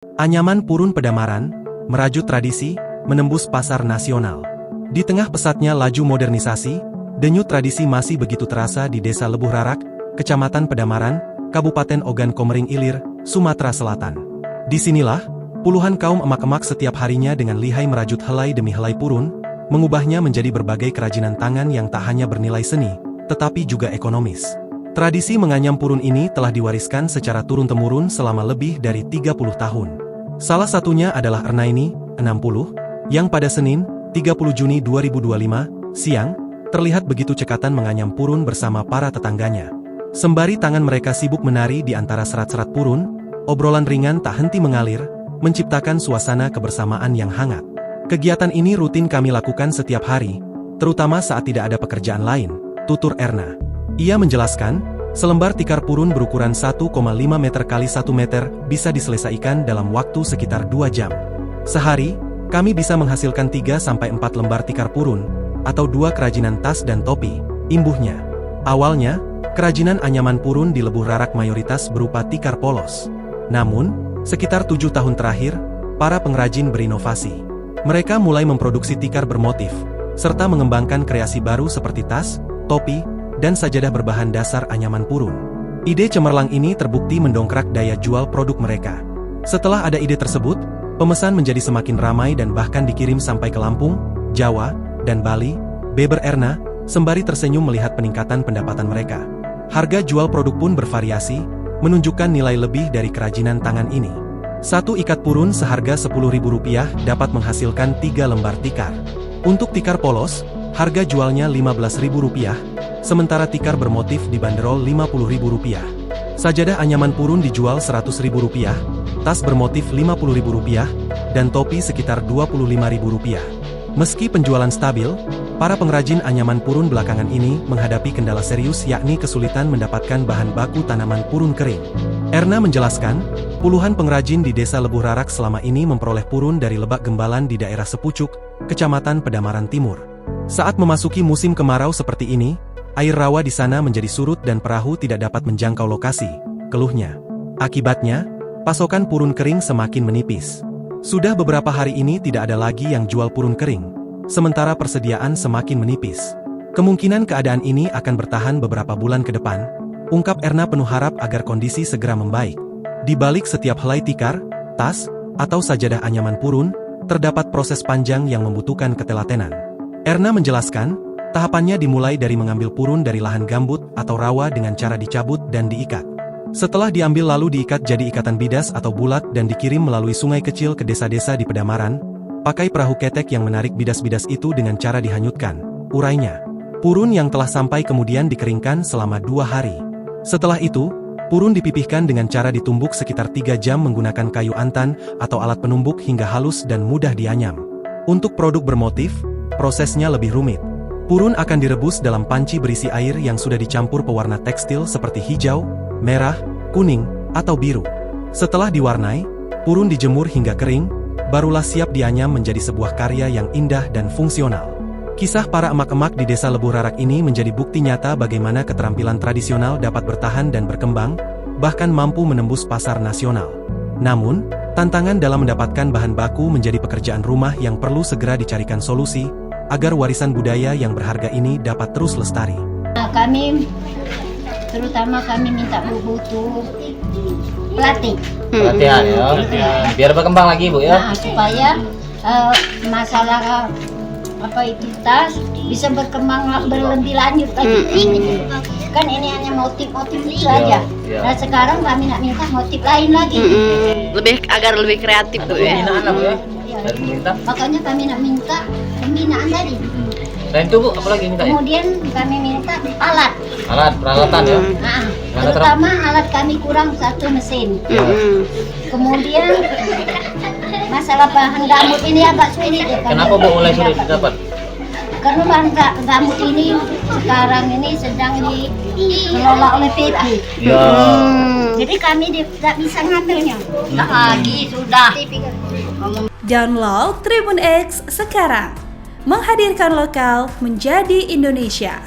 Anyaman Purun Pedamaran, merajut tradisi, menembus pasar nasional. Di tengah pesatnya laju modernisasi, denyut tradisi masih begitu terasa di Desa Lebuh Rarak, Kecamatan Pedamaran, Kabupaten Ogan Komering Ilir, Sumatera Selatan. Disinilah, puluhan kaum emak-emak setiap harinya dengan lihai merajut helai demi helai purun, mengubahnya menjadi berbagai kerajinan tangan yang tak hanya bernilai seni, tetapi juga ekonomis. Tradisi menganyam purun ini telah diwariskan secara turun-temurun selama lebih dari 30 tahun. Salah satunya adalah Ernaini, 60, yang pada Senin, 30 Juni 2025, siang, terlihat begitu cekatan menganyam purun bersama para tetangganya. Sembari tangan mereka sibuk menari di antara serat-serat purun, obrolan ringan tak henti mengalir, menciptakan suasana kebersamaan yang hangat. Kegiatan ini rutin kami lakukan setiap hari, terutama saat tidak ada pekerjaan lain, tutur Erna. Ia menjelaskan, selembar tikar purun berukuran 1,5 meter x 1 meter bisa diselesaikan dalam waktu sekitar 2 jam. Sehari, kami bisa menghasilkan 3-4 lembar tikar purun, atau 2 kerajinan tas dan topi, imbuhnya. Awalnya, kerajinan anyaman purun di Lebuh Rarak mayoritas berupa tikar polos. Namun, sekitar 7 tahun terakhir, para pengrajin berinovasi. Mereka mulai memproduksi tikar bermotif, serta mengembangkan kreasi baru seperti tas, topi, dan sajadah berbahan dasar anyaman purun. Ide cemerlang ini terbukti mendongkrak daya jual produk mereka. Setelah ada ide tersebut, pemesan menjadi semakin ramai dan bahkan dikirim sampai ke Lampung, Jawa, dan Bali, beber Erna, sembari tersenyum melihat peningkatan pendapatan mereka. Harga jual produk pun bervariasi, menunjukkan nilai lebih dari kerajinan tangan ini. Satu ikat purun seharga Rp10.000 dapat menghasilkan 3 lembar tikar. Untuk tikar polos, harga jualnya Rp15.000, sementara tikar bermotif dibanderol Rp50.000. Sajadah anyaman purun dijual Rp100.000, tas bermotif Rp50.000, dan topi sekitar Rp25.000. Meski penjualan stabil, para pengrajin anyaman purun belakangan ini menghadapi kendala serius yakni kesulitan mendapatkan bahan baku tanaman purun kering. Erna menjelaskan, puluhan pengrajin di Desa Lebuh Rarak selama ini memperoleh purun dari lebak gembalan di daerah Sepucuk, Kecamatan Pedamaran Timur. Saat memasuki musim kemarau seperti ini, air rawa di sana menjadi surut dan perahu tidak dapat menjangkau lokasi, keluhnya. Akibatnya, pasokan purun kering semakin menipis. Sudah beberapa hari ini tidak ada lagi yang jual purun kering, sementara persediaan semakin menipis. Kemungkinan keadaan ini akan bertahan beberapa bulan ke depan, ungkap Erna penuh harap agar kondisi segera membaik. Di balik setiap helai tikar, tas, atau sajadah anyaman purun, terdapat proses panjang yang membutuhkan ketelatenan. Erna menjelaskan, tahapannya dimulai dari mengambil purun dari lahan gambut atau rawa dengan cara dicabut dan diikat. Setelah diambil lalu diikat jadi ikatan bidas atau bulat dan dikirim melalui sungai kecil ke desa-desa di Pedamaran, pakai perahu ketek yang menarik bidas-bidas itu dengan cara dihanyutkan, urainya. Purun yang telah sampai kemudian dikeringkan selama 2 hari. Setelah itu, purun dipipihkan dengan cara ditumbuk sekitar 3 jam menggunakan kayu antan atau alat penumbuk hingga halus dan mudah dianyam. Untuk produk bermotif, prosesnya lebih rumit. Purun akan direbus dalam panci berisi air yang sudah dicampur pewarna tekstil seperti hijau, merah, kuning, atau biru. Setelah diwarnai, purun dijemur hingga kering, barulah siap dianyam menjadi sebuah karya yang indah dan fungsional. Kisah para emak-emak di Desa Lebuh Rarak ini menjadi bukti nyata bagaimana keterampilan tradisional dapat bertahan dan berkembang, bahkan mampu menembus pasar nasional. Namun, tantangan dalam mendapatkan bahan baku menjadi pekerjaan rumah yang perlu segera dicarikan solusi, agar warisan budaya yang berharga ini dapat terus lestari. Terutama kami minta butuh pelatih. Pelatihan ya, biar berkembang lagi Bu ya. Nah, supaya masalah itu tas bisa berkembang berlebih lanjut lagi. Kan ini hanya motif-motif itu aja. Nah sekarang kami nak minta motif lain lagi. Agar lebih kreatif Bu ya. Pembinaan lah Bu ya. Dari pemerintah. Makanya kami nak minta pembinaan tadi. Dan itu Bu, apa lagi minta ya? Kemudian kami minta alat. Alat, peralatan ya. Nah, terutama alat kami kurang 1 mesin. Kemudian masalah bahan gambut ini agak sulit ya. Kenapa Bu mulai sulit didapat? Karena bahan gambut ini sekarang ini sedang dikelola oleh PP. Ya. Jadi kami tidak bisa ngambilnya. Lagi sudah. Download Tribun X sekarang. Menghadirkan lokal menjadi Indonesia.